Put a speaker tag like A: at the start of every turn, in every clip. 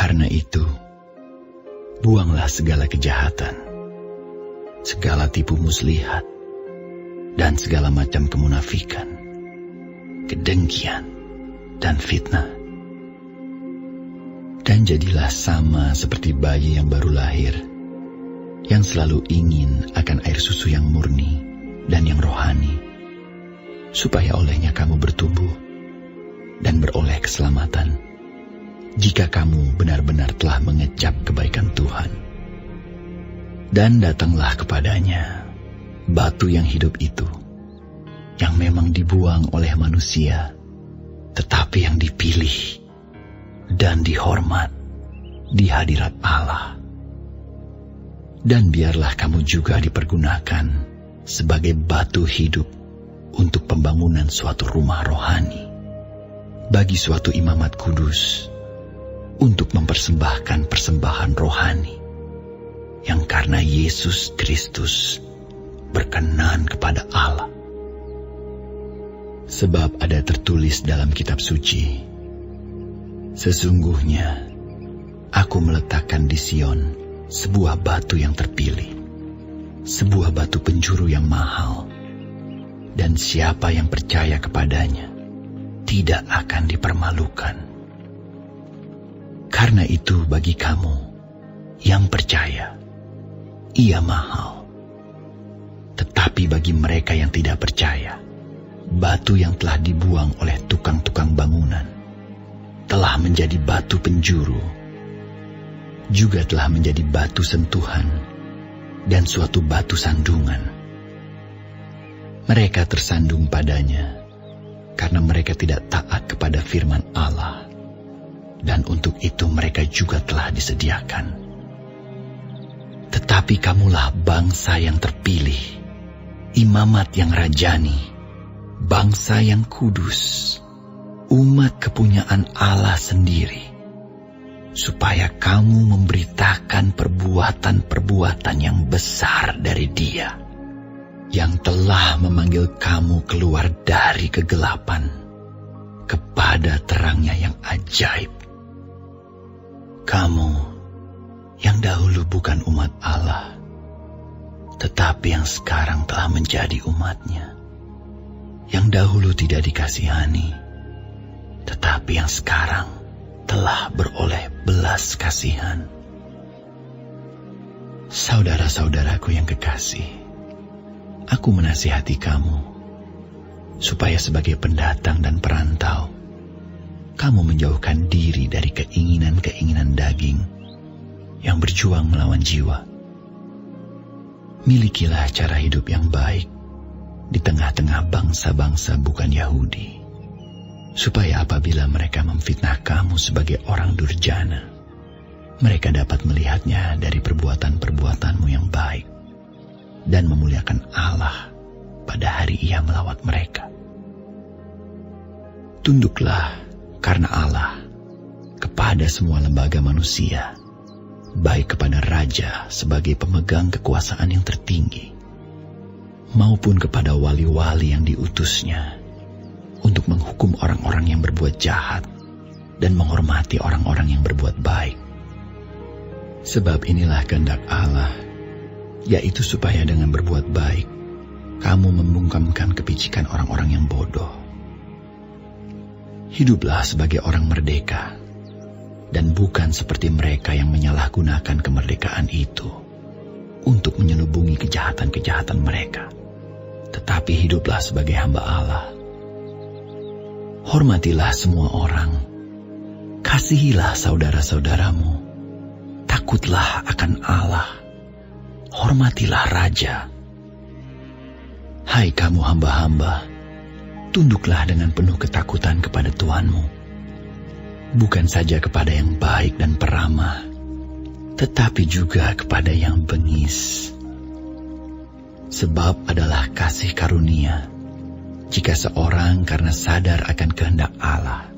A: Karena itu, buanglah segala kejahatan, segala tipu muslihat, dan segala macam kemunafikan, kedengkian, dan fitnah. Dan jadilah sama seperti bayi yang baru lahir, yang selalu ingin akan air susu yang murni dan yang rohani, supaya olehnya kamu bertumbuh dan beroleh keselamatan, jika kamu benar-benar telah mengecap kebaikan Tuhan. Dan datanglah kepadanya batu yang hidup itu, yang memang dibuang oleh manusia, tetapi yang dipilih dan dihormat di hadirat Allah. Dan biarlah kamu juga dipergunakan sebagai batu hidup untuk pembangunan suatu rumah rohani, bagi suatu imamat kudus, untuk mempersembahkan persembahan rohani, yang karena Yesus Kristus berkenan kepada Allah. Sebab ada tertulis dalam kitab suci, sesungguhnya aku meletakkan di Sion sebuah batu yang terpilih, sebuah batu penjuru yang mahal, dan siapa yang percaya kepadanya tidak akan dipermalukan. Karena itu bagi kamu yang percaya, ia mahal. Tetapi bagi mereka yang tidak percaya, batu yang telah dibuang oleh tukang-tukang bangunan telah menjadi batu penjuru, juga telah menjadi batu sentuhan dan suatu batu sandungan. Mereka tersandung padanya karena mereka tidak taat kepada firman Allah, dan untuk itu mereka juga telah disediakan. Tetapi kamulah bangsa yang terpilih, imamat yang rajani, bangsa yang kudus, umat kepunyaan Allah sendiri, supaya kamu memberitakan perbuatan-perbuatan yang besar dari Dia, yang telah memanggil kamu keluar dari kegelapan kepada terangnya yang ajaib. Kamu yang dahulu bukan umat Allah, tetapi yang sekarang telah menjadi umat-Nya, yang dahulu tidak dikasihani, tetapi yang sekarang telah beroleh belas kasihan. Saudara-saudaraku yang kekasih, aku menasihati kamu, supaya sebagai pendatang dan perantau, kamu menjauhkan diri dari keinginan-keinginan daging yang berjuang melawan jiwa. Milikilah cara hidup yang baik di tengah-tengah bangsa-bangsa bukan Yahudi, supaya apabila mereka memfitnah kamu sebagai orang durjana, mereka dapat melihatnya dari perbuatan-perbuatanmu yang baik dan memuliakan Allah pada hari Ia melawat mereka. Tunduklah karena Allah kepada semua lembaga manusia, baik kepada raja sebagai pemegang kekuasaan yang tertinggi, maupun kepada wali-wali yang diutusnya, untuk menghukum orang-orang yang berbuat jahat dan menghormati orang-orang yang berbuat baik. Sebab inilah kehendak Allah, yaitu supaya dengan berbuat baik, kamu membungkamkan kepicikan orang-orang yang bodoh. Hiduplah sebagai orang merdeka, dan bukan seperti mereka yang menyalahgunakan kemerdekaan itu untuk menyelubungi kejahatan-kejahatan mereka, tetapi hiduplah sebagai hamba Allah. Hormatilah semua orang, kasihilah saudara-saudaramu, takutlah akan Allah, hormatilah raja. Hai kamu hamba-hamba, tunduklah dengan penuh ketakutan kepada Tuanmu, bukan saja kepada yang baik dan peramah, tetapi juga kepada yang bengis. Sebab adalah kasih karunia jika seorang karena sadar akan kehendak Allah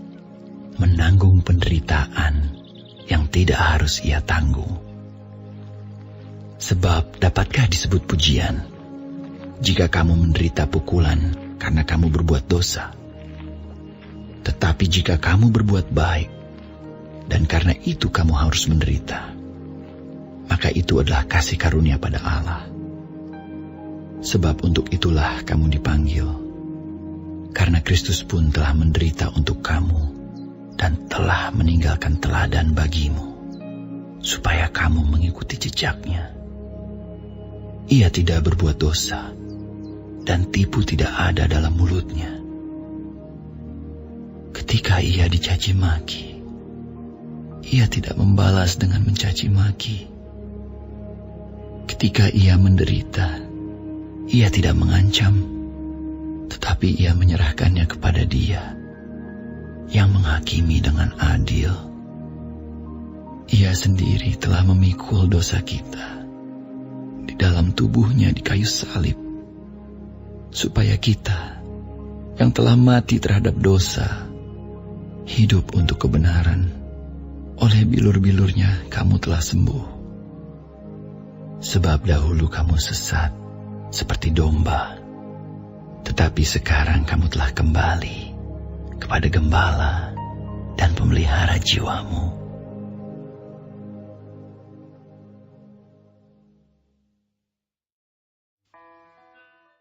A: menanggung penderitaan yang tidak harus ia tanggung. Sebab dapatkah disebut pujian jika kamu menderita pukulan karena kamu berbuat dosa? Tetapi jika kamu berbuat baik, dan karena itu kamu harus menderita, maka itu adalah kasih karunia pada Allah. Sebab untuk itulah kamu dipanggil, karena Kristus pun telah menderita untuk kamu dan telah meninggalkan teladan bagimu, supaya kamu mengikuti jejaknya. Ia tidak berbuat dosa, dan tipu tidak ada dalam mulutnya. Ketika ia dicaci maki, ia tidak membalas dengan mencaci maki. Ketika ia menderita, ia tidak mengancam, tetapi ia menyerahkannya kepada Dia yang menghakimi dengan adil. Ia sendiri telah memikul dosa kita di dalam tubuhnya di kayu salib, supaya kita yang telah mati terhadap dosa hidup untuk kebenaran. Oleh bilur-bilurnya kamu telah sembuh. Sebab dahulu kamu sesat seperti domba, tetapi sekarang kamu telah kembali kepada Gembala dan Pemelihara jiwamu.